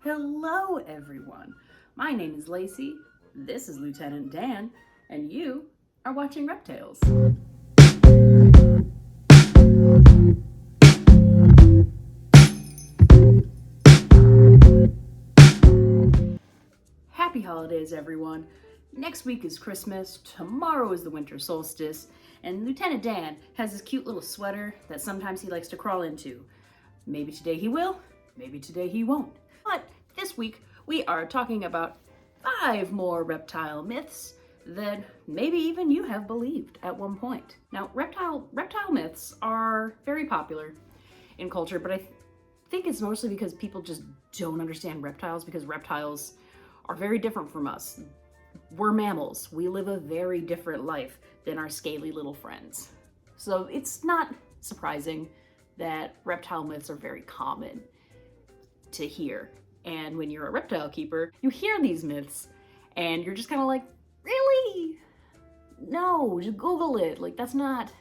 Hello everyone, my name is Lacey, this is Lieutenant Dan, and you are watching Reptiles. Happy holidays everyone. Next week is Christmas, tomorrow is the winter solstice, and Lieutenant Dan has this cute little sweater that sometimes he likes to crawl into. Maybe today he will, maybe today he won't. But this week we are talking about 5 more reptile myths that maybe even you have believed at one point. Now, reptile myths are very popular in culture, but I think it's mostly because people just don't understand reptiles, because reptiles are very different from us. We're mammals. We live a very different life than our scaly little friends. So it's not surprising that reptile myths are very common to hear. And when you're a reptile keeper, you hear these myths and you're just kind of like, really? No, just Google it. Like, that's not,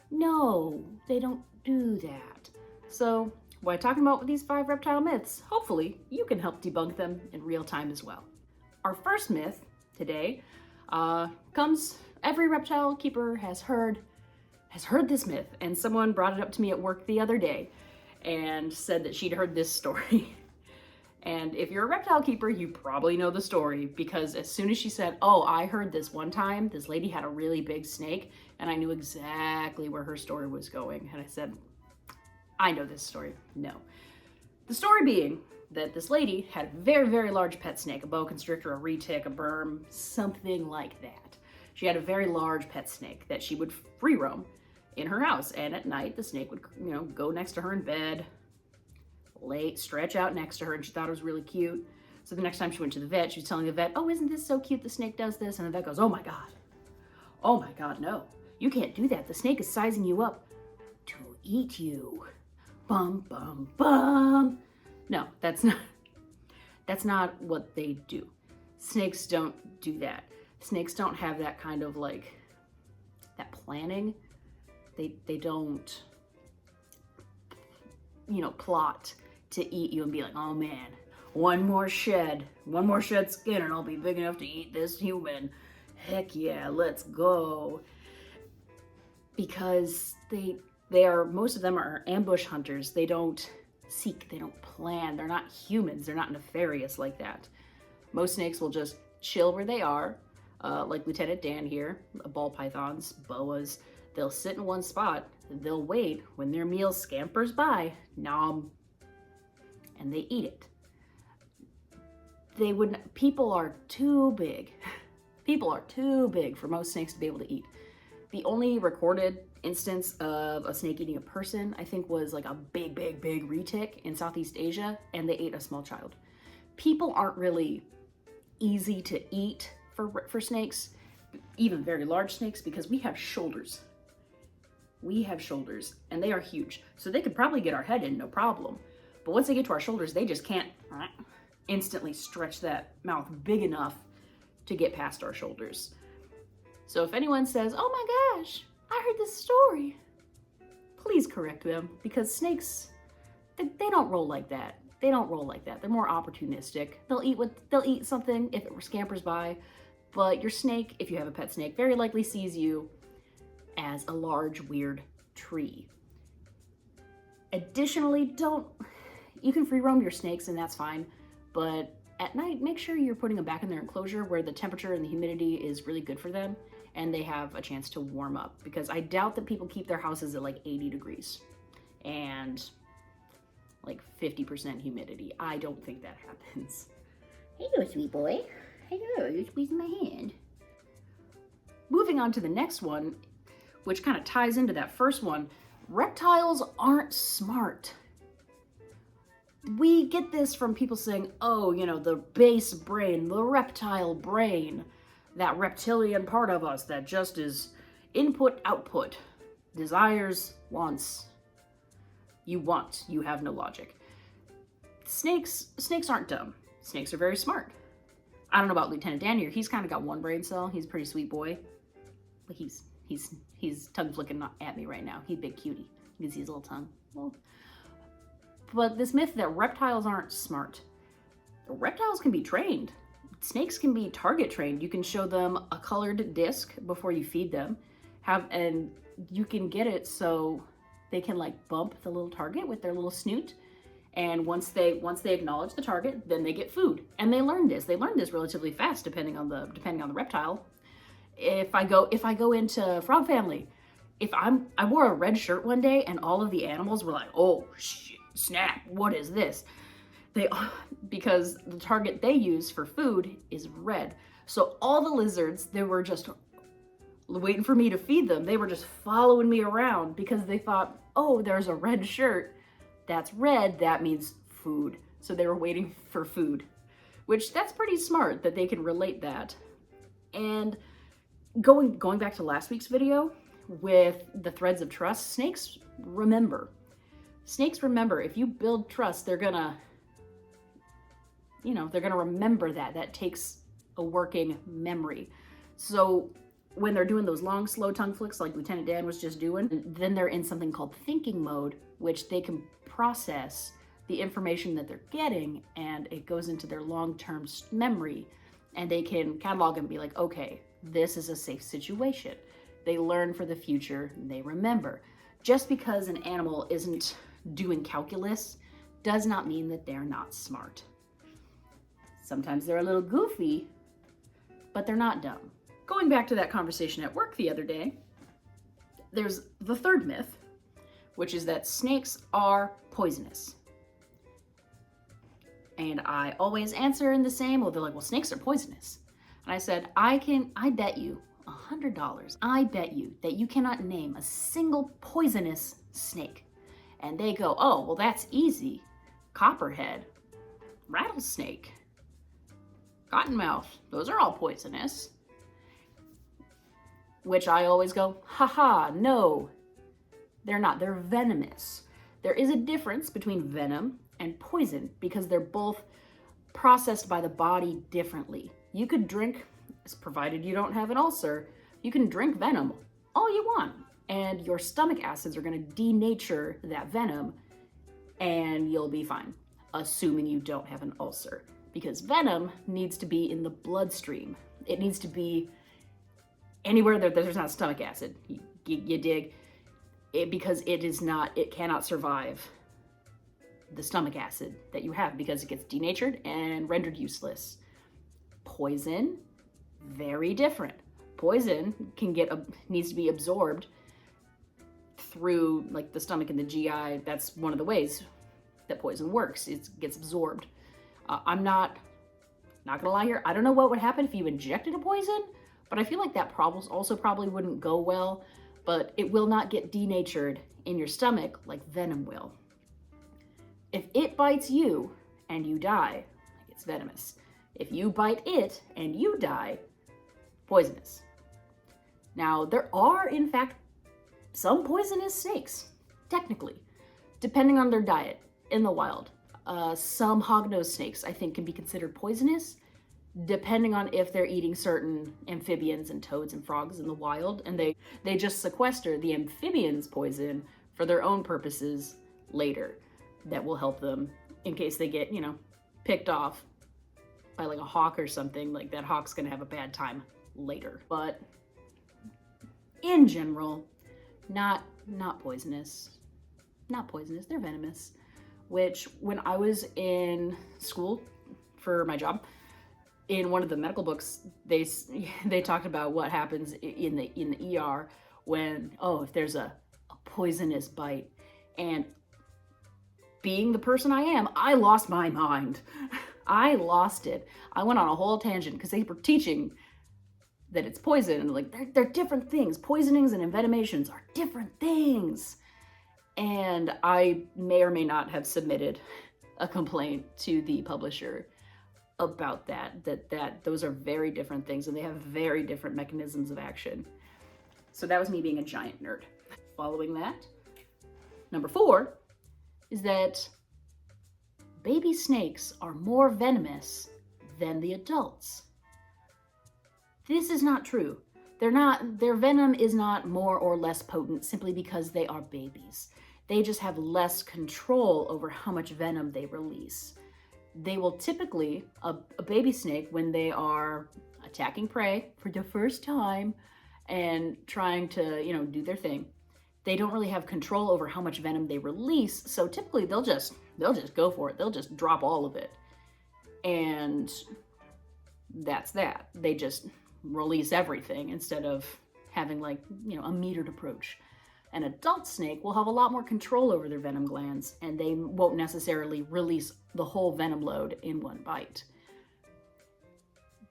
no, they don't do that. So by talking about these 5 reptile myths, hopefully you can help debunk them in real time as well. Our first myth today comes, every reptile keeper has heard this myth, and someone brought it up to me at work the other day and said that she'd heard this story. And if you're a reptile keeper, you probably know the story, because as soon as she said, oh, I heard this one time, this lady had a really big snake, and I knew exactly where her story was going. And I said, I know this story. No. The story being that this lady had a very, very large pet snake, a boa constrictor, a retic, a berm, something like that. She had a very large pet snake that she would free roam in her house, and at night the snake would, go next to her in bed, stretch out next to her, and she thought it was really cute. So the next time she went to the vet, she was telling the vet, oh, isn't this so cute, the snake does this? And the vet goes, oh my god, no, you can't do that. The snake is sizing you up to eat you. Bum, bum, bum. No, that's not what they do. Snakes don't do that. Snakes don't have that kind of that planning. They don't, plot to eat you and be like, oh man, one more shed skin and I'll be big enough to eat this human. Heck yeah, let's go. Because most of them are ambush hunters. They don't seek, they don't plan. They're not humans. They're not nefarious like that. Most snakes will just chill where they are, like Lieutenant Dan here, ball pythons, boas. They'll sit in one spot, they'll wait when their meal scampers by, nom, and they eat it. People are too big. People are too big for most snakes to be able to eat. The only recorded instance of a snake eating a person, I think, was like a big retic in Southeast Asia, and they ate a small child. People aren't really easy to eat for snakes, even very large snakes, because we have shoulders. We have shoulders, and they are huge. So they could probably get our head in, no problem. But once they get to our shoulders, they just can't instantly stretch that mouth big enough to get past our shoulders. So if anyone says, oh my gosh, I heard this story, please correct them, because snakes, they don't roll like that. They don't roll like that. They're more opportunistic. They'll eat something if it scampers by, but your snake, if you have a pet snake, very likely sees you as a large, weird tree. Additionally, you can free roam your snakes and that's fine, but at night, make sure you're putting them back in their enclosure where the temperature and the humidity is really good for them and they have a chance to warm up, because I doubt that people keep their houses at like 80 degrees and like 50% humidity. I don't think that happens. Hello, sweet boy. Hello, you're squeezing my hand. Moving on to the next one, which kind of ties into that first one, reptiles aren't smart. We get this from people saying, oh, the base brain, the reptile brain, that reptilian part of us that just is input, output, desires, wants. You have no logic. Snakes aren't dumb. Snakes are very smart. I don't know about Lieutenant Dan here. He's kind of got one brain cell. He's a pretty sweet boy. But he's tongue flicking at me right now. He's a big cutie. You can see his little tongue. Well, But this myth that reptiles aren't smart. Reptiles can be trained. Snakes can be target trained. You can show them a colored disc before you feed them, and you can get it so they can like bump the little target with their little snoot. And once they acknowledge the target, then they get food. And they learn this. They learn this relatively fast, depending on the reptile. If I go into Frog Family, I wore a red shirt one day, and all of the animals were like, "Oh shit, snap! What is this?" Because the target they use for food is red. So all the lizards, they were just waiting for me to feed them. They were just following me around because they thought, "Oh, there's a red shirt. That's red. That means food." So they were waiting for food, which that's pretty smart that they can relate that. And going back to last week's video with the threads of trust, snakes remember. Snakes remember. If you build trust, they're gonna remember that. That takes a working memory. So when they're doing those long, slow tongue flicks like Lieutenant Dan was just doing, then they're in something called thinking mode, which they can process the information that they're getting, and it goes into their long-term memory, and they can catalog and be like, okay, this is a safe situation. They learn for the future, and they remember. Just because an animal isn't doing calculus does not mean that they're not smart. Sometimes they're a little goofy, but they're not dumb. Going back to that conversation at work the other day, there's the third myth, which is that snakes are poisonous. And I always answer in the same, well, they're like, well, snakes are poisonous. And I said, I bet you $100, I bet you that you cannot name a single poisonous snake. And they go, oh, well, that's easy. Copperhead, rattlesnake, cottonmouth, those are all poisonous. Which I always go, haha, no, they're not. They're venomous. There is a difference between venom and poison because they're both processed by the body differently. You could drink, provided you don't have an ulcer, you can drink venom all you want, and your stomach acids are going to denature that venom, and you'll be fine, assuming you don't have an ulcer. Because venom needs to be in the bloodstream. It needs to be anywhere that there's not stomach acid. You dig? Because it cannot survive the stomach acid that you have because it gets denatured and rendered useless. Poison, very different. Poison needs to be absorbed through like the stomach and the GI. That's one of the ways that poison works. It gets absorbed. I'm not gonna lie here. I don't know what would happen if you injected a poison, but I feel like that probably wouldn't go well, but it will not get denatured in your stomach like venom will. If it bites you and you die, it's venomous. If you bite it and you die, poisonous. Now, there are, in fact, some poisonous snakes, technically, depending on their diet in the wild. Some hognose snakes, I think, can be considered poisonous, depending on if they're eating certain amphibians and toads and frogs in the wild, and they just sequester the amphibians' poison for their own purposes later. That will help them in case they get, picked off by like a hawk or something. Like that hawk's gonna have a bad time later. But in general, not poisonous. Not poisonous, they're venomous. Which when I was in school for my job, in one of the medical books, they talked about what happens in the ER when, if there's a poisonous bite. And being the person I am, I lost my mind. I lost it. I went on a whole tangent because they were teaching that it's poison, and like they're different things. Poisonings and envenomations are different things. And I may or may not have submitted a complaint to the publisher about that those are very different things, and they have very different mechanisms of action. So that was me being a giant nerd. Following that, number 4 is that baby snakes are more venomous than the adults. This is not true. Their venom is not more or less potent simply because they are babies. They just have less control over how much venom they release. They will typically, a baby snake, when they are attacking prey for the first time and trying to, do their thing, they don't really have control over how much venom they release. So typically they'll just go for it. They'll just drop all of it. And that's that. They just release everything instead of having a metered approach. An adult snake will have a lot more control over their venom glands, and they won't necessarily release the whole venom load in one bite.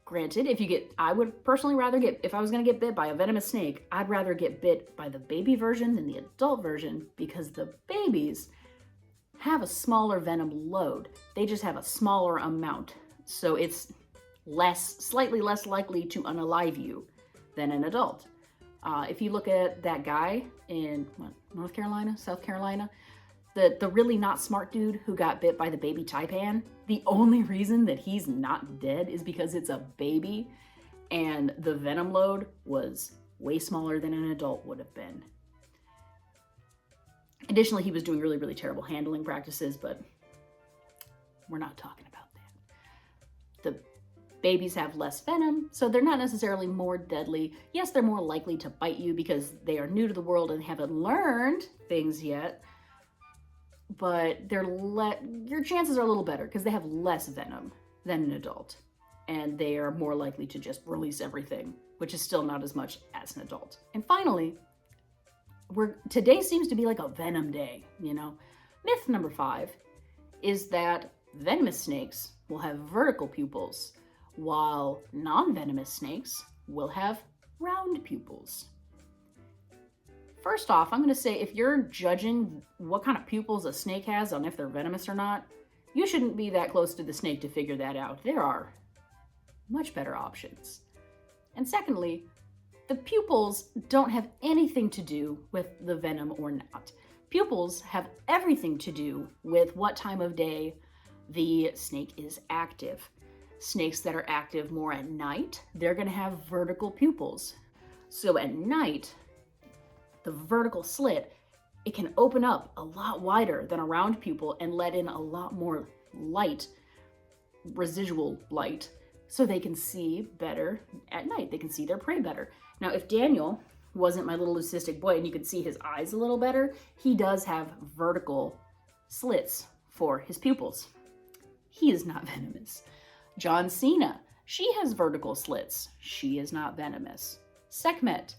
Granted, I would personally rather if I was going to get bit by a venomous snake, I'd rather get bit by the baby version than the adult version, because the babies have a smaller venom load. They just have a smaller amount. So it's slightly less likely to unalive you than an adult. If you look at that guy in North Carolina, South Carolina, the really not smart dude who got bit by the baby taipan, the only reason that he's not dead is because it's a baby and the venom load was way smaller than an adult would have been. Additionally, he was doing really, really terrible handling practices, but we're not talking about that. The babies have less venom, so they're not necessarily more deadly. Yes, they're more likely to bite you because they are new to the world and haven't learned things yet, but your chances are a little better because they have less venom than an adult, and they are more likely to just release everything, which is still not as much as an adult. And finally, today seems to be like a venom day, Myth number 5 is that venomous snakes will have vertical pupils, while non-venomous snakes will have round pupils. First off, I'm going to say if you're judging what kind of pupils a snake has on if they're venomous or not, you shouldn't be that close to the snake to figure that out. There are much better options. And secondly, the pupils don't have anything to do with the venom or not. Pupils have everything to do with what time of day the snake is active. Snakes that are active more at night, they're going to have vertical pupils. So at night, the vertical slit, it can open up a lot wider than a round pupil and let in a lot more light, residual light, so they can see better at night. They can see their prey better. Now, if Daniel wasn't my little leucistic boy and you could see his eyes a little better, he does have vertical slits for his pupils. He is not venomous. John Cena, she has vertical slits. She is not venomous. Sekhmet,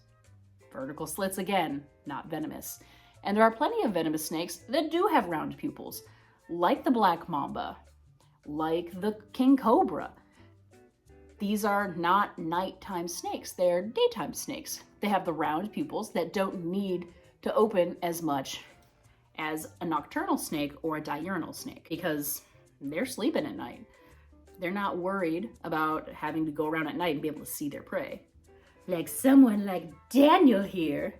vertical slits again, not venomous. And there are plenty of venomous snakes that do have round pupils, like the black mamba, like the king cobra. These are not nighttime snakes, they're daytime snakes. They have the round pupils that don't need to open as much as a nocturnal snake or a diurnal snake because they're sleeping at night. They're not worried about having to go around at night and be able to see their prey. Like someone like Daniel here.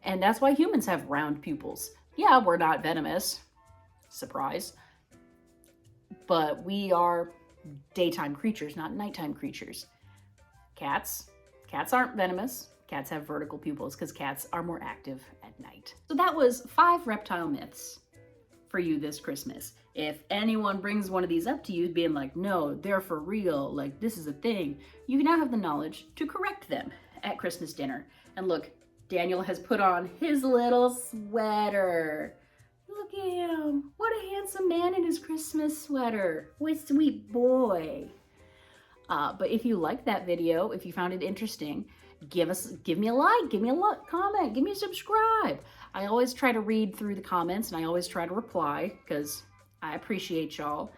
And that's why humans have round pupils. Yeah, we're not venomous. Surprise. But we are daytime creatures, not nighttime creatures. Cats aren't venomous. Cats have vertical pupils because cats are more active at night. So that was 5 reptile myths for you this Christmas. If anyone brings one of these up to you being like, no, they're for real, like this is a thing, you now have the knowledge to correct them at Christmas dinner. And look, Daniel has put on his little sweater. Look at him. What a handsome man in his Christmas sweater. What a sweet boy. But if you liked that video, if you found it interesting, give me a like, give me a comment, give me a subscribe. I always try to read through the comments and I always try to reply because I appreciate y'all.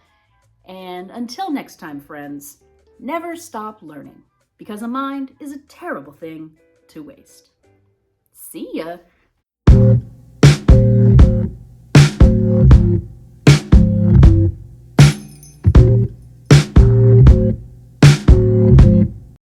And until next time, friends, never stop learning because a mind is a terrible thing to waste. See ya.